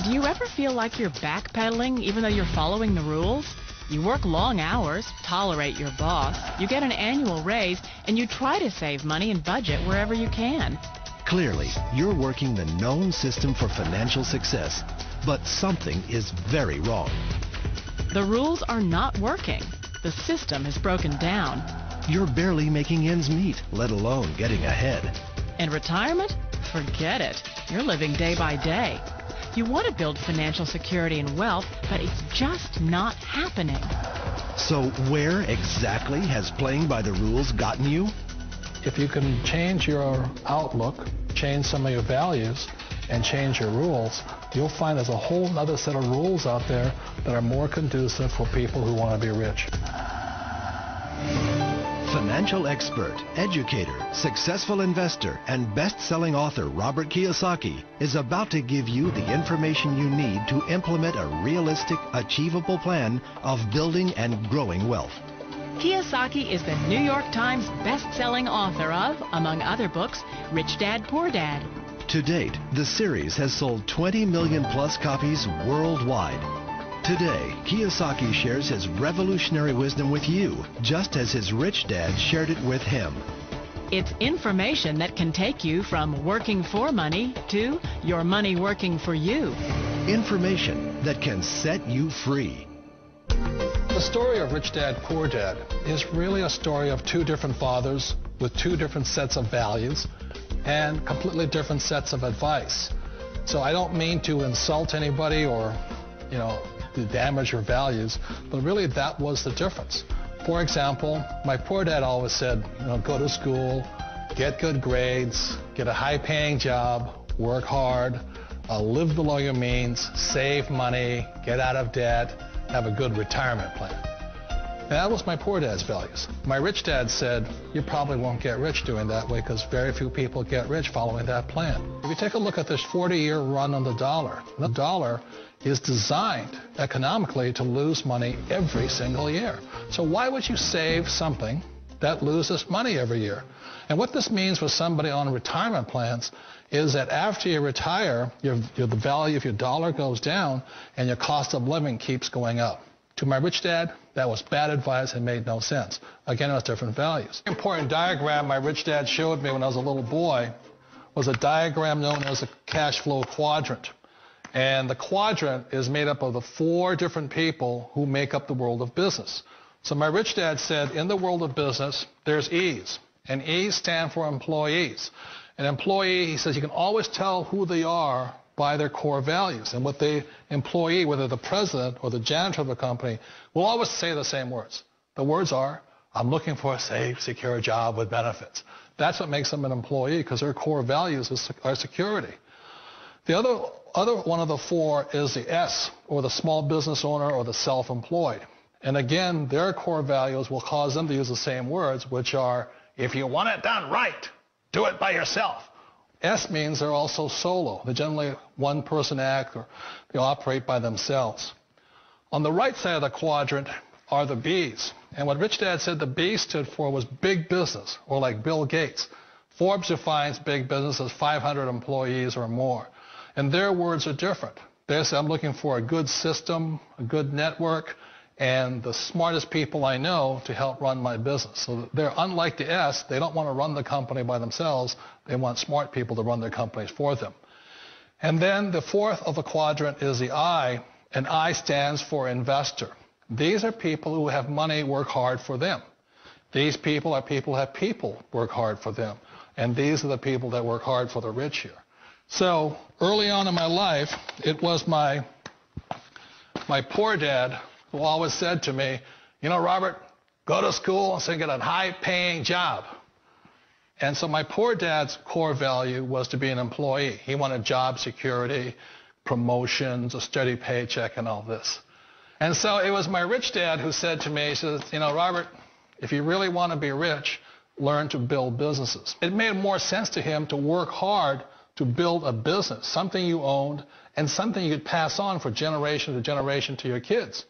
Do you ever feel like you're backpedaling even though you're following the rules? You work long hours, tolerate your boss, you get an annual raise, and you try to save money and budget wherever you can. Clearly, you're working the known system for financial success, but something is very wrong. The rules are not working. The system has broken down. You're barely making ends meet, let alone getting ahead. And retirement? Forget it. You're living day by day. You want to build financial security and wealth, but it's just not happening. So where exactly has playing by the rules gotten you? If you can change your outlook, change some of your values, and change your rules, you'll find there's a whole other set of rules out there that are more conducive for people who want to be rich. Financial expert, educator, successful investor, and best-selling author Robert Kiyosaki is about to give you the information you need to implement a realistic, achievable plan of building and growing wealth. Kiyosaki is the New York Times best-selling author of, among other books, Rich Dad, Poor Dad. To date, the series has sold 20 million plus copies worldwide. Today, Kiyosaki shares his revolutionary wisdom with you, just as his rich dad shared it with him. It's information that can take you from working for money to your money working for you. Information that can set you free. The story of Rich Dad, Poor Dad is really a story of two different fathers with two different sets of values and completely different sets of advice. So I don't mean to insult anybody or, to damage your values, but really that was the difference. For example, my poor dad always said, go to school, get good grades, get a high-paying job, work hard, live below your means, save money, get out of debt, have a good retirement plan. And that was my poor dad's values. My rich dad said, you probably won't get rich doing that way because very few people get rich following that plan. If you take a look at this 40-year run on the dollar is designed economically to lose money every single year. So why would you save something that loses money every year? And what this means for somebody on retirement plans is that after you retire, the value of your dollar goes down and your cost of living keeps going up. To my rich dad, that was bad advice and made no sense. Again, it was different values. An important diagram my rich dad showed me when I was a little boy was a diagram known as a cash flow quadrant. And the quadrant is made up of the four different people who make up the world of business. So my rich dad said, in the world of business, there's E's. And E's stand for employees. An employee, he says, you can always tell who they are by their core values. And what the employee, whether the president or the janitor of the company, will always say the same words. The words are, I'm looking for a safe, secure job with benefits. That's what makes them an employee, because their core values are security. The other one of the four is the S, or the small business owner or the self-employed. And again, their core values will cause them to use the same words, which are, if you want it done right, do it by yourself. S means they're also solo. They're generally one-person act, or they operate by themselves. On the right side of the quadrant are the B's. And what Rich Dad said the B stood for was big business, or like Bill Gates. Forbes defines big business as 500 employees or more. And their words are different. They say, I'm looking for a good system, a good network, and the smartest people I know to help run my business. So they're unlike the S. They don't want to run the company by themselves. They want smart people to run their companies for them. And then the fourth of the quadrant is the I, and I stands for investor. These are people who have money work hard for them. These people are people who have people work hard for them. And these are the people that work hard for the rich here. So early on in my life, it was my poor dad who always said to me, Robert, go to school and get a high-paying job. And so my poor dad's core value was to be an employee. He wanted job security, promotions, a steady paycheck, and all this. And so it was my rich dad who said to me, he says, Robert, if you really want to be rich, learn to build businesses. It made more sense to him to work hard to build a business, something you owned and something you could pass on for generation to generation to your kids.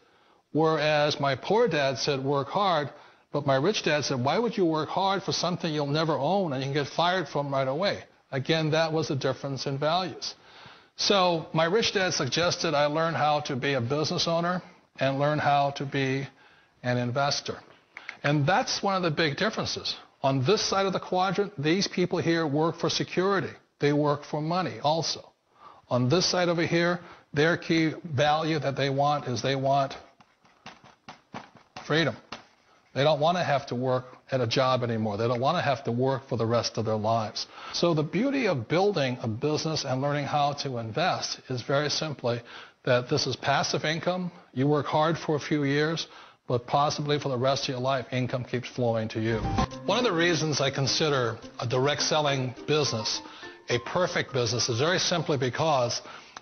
Whereas my poor dad said work hard, but my rich dad said, why would you work hard for something you'll never own and you can get fired from right away? Again, that was the difference in values. So my rich dad suggested I learn how to be a business owner and learn how to be an investor. And that's one of the big differences. On this side of the quadrant, these people here work for security. They work for money also. On this side over here, their key value that they want is they want freedom. They don't want to have to work at a job anymore. They don't want to have to work for the rest of their lives. So the beauty of building a business and learning how to invest is very simply that this is passive income. You work hard for a few years, but possibly for the rest of your life, income keeps flowing to you. One of the reasons I consider a direct selling business a perfect business is very simply because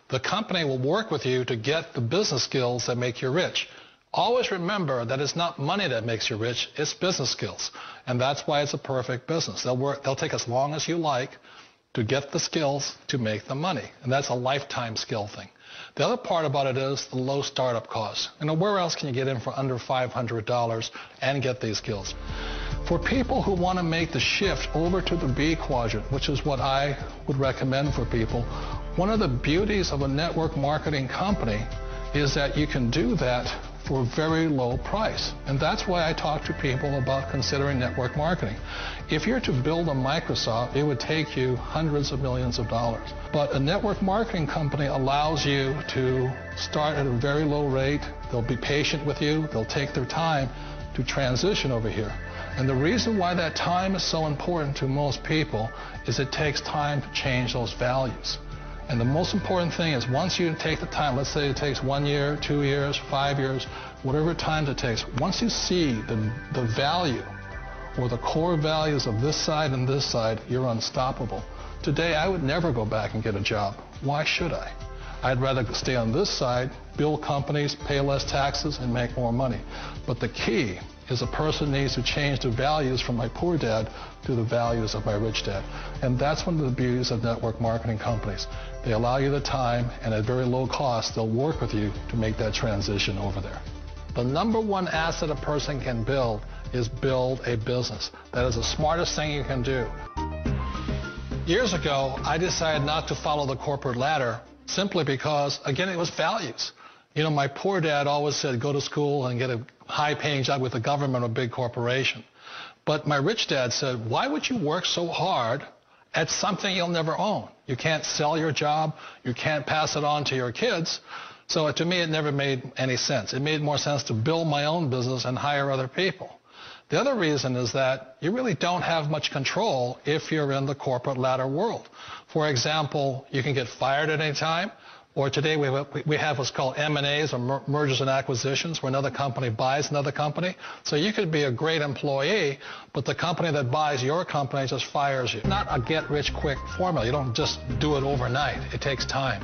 the company will work with you to get the business skills that make you rich. Always remember that it's not money that makes you rich, it's business skills. And that's why it's a perfect business. They'll take as long as you like to get the skills to make the money. And that's a lifetime skill thing. The other part about it is the low startup costs. Where else can you get in for under $500 and get these skills? For people who want to make the shift over to the B quadrant, which is what I would recommend for people, one of the beauties of a network marketing company is that you can do that for a very low price. And that's why I talk to people about considering network marketing. If you're to build a Microsoft, it would take you hundreds of millions of dollars. But a network marketing company allows you to start at a very low rate. They'll be patient with you. They'll take their time to transition over here. And the reason why that time is so important to most people is it takes time to change those values. And the most important thing is once you take the time, let's say it takes 1 year, 2 years, 5 years, whatever time it takes, once you see the value or the core values of this side and this side, you're unstoppable. Today, I would never go back and get a job. Why should I? I'd rather stay on this side, build companies, pay less taxes, and make more money. But the key is a person needs to change the values from my poor dad to the values of my rich dad. And that's one of the beauties of network marketing companies. They allow you the time, and at very low cost, they'll work with you to make that transition over there. The number one asset a person can build is build a business. That is the smartest thing you can do. Years ago, I decided not to follow the corporate ladder simply because, again, it was values. My poor dad always said, go to school and get a high-paying job with the government or a big corporation. But my rich dad said, why would you work so hard at something you'll never own? You can't sell your job. You can't pass it on to your kids. So to me, it never made any sense. It made more sense to build my own business and hire other people. The other reason is that you really don't have much control if you're in the corporate ladder world. For example, you can get fired at any time. Or today we have what's called M&As, or mergers and acquisitions, where another company buys another company. So you could be a great employee, but the company that buys your company just fires you. Not a get-rich-quick formula. You don't just do it overnight. It takes time.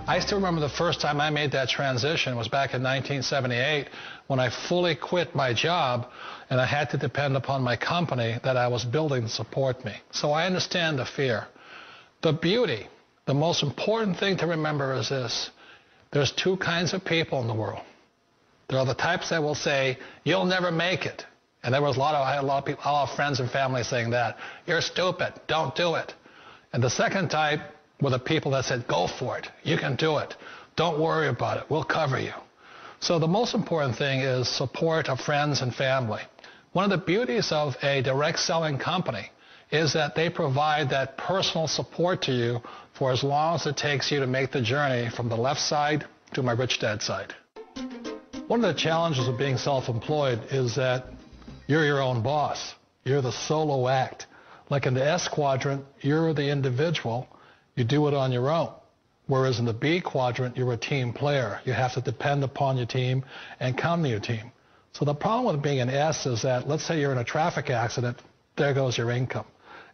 I still remember the first time I made that transition was back in 1978 when I fully quit my job and I had to depend upon my company that I was building to support me. So I understand the fear. The beauty. The most important thing to remember is this. There's two kinds of people in the world. There are the types that will say, you'll never make it. And I had a lot of people, a lot of friends and family saying that. You're stupid. Don't do it. And the second type were the people that said, go for it. You can do it. Don't worry about it. We'll cover you. So the most important thing is support of friends and family. One of the beauties of a direct selling company is that they provide that personal support to you for as long as it takes you to make the journey from the left side to my rich dad side. One of the challenges of being self-employed is that you're your own boss. You're the solo act. Like in the S quadrant, you're the individual. You do it on your own. Whereas in the B quadrant, you're a team player. You have to depend upon your team and count on your team. So the problem with being an S is that, let's say you're in a traffic accident, there goes your income.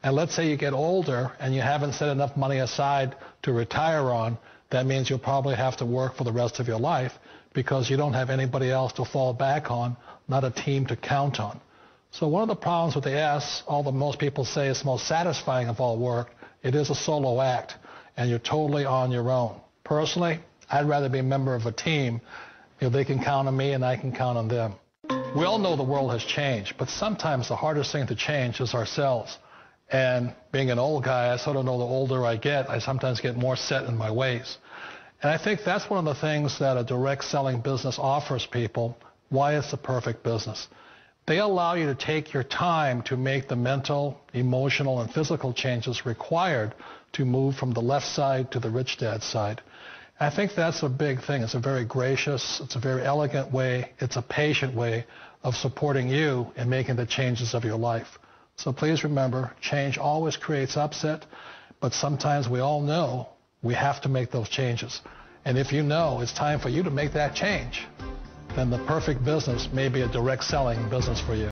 And let's say you get older and you haven't set enough money aside to retire on, that means you'll probably have to work for the rest of your life because you don't have anybody else to fall back on, not a team to count on. So one of the problems with the S, although most people say it's the most satisfying of all work, it is a solo act, and you're totally on your own. Personally, I'd rather be a member of a team if they can count on me and I can count on them. We all know the world has changed, but sometimes the hardest thing to change is ourselves. And being an old guy, I sort of know the older I get, I sometimes get more set in my ways. And I think that's one of the things that a direct selling business offers people, why it's the perfect business. They allow you to take your time to make the mental, emotional, and physical changes required to move from the left side to the rich dad side. I think that's a big thing. It's a very gracious, it's a very elegant way, it's a patient way of supporting you in making the changes of your life. So please remember, change always creates upset, but sometimes we all know we have to make those changes. And if you know it's time for you to make that change, then the perfect business may be a direct selling business for you.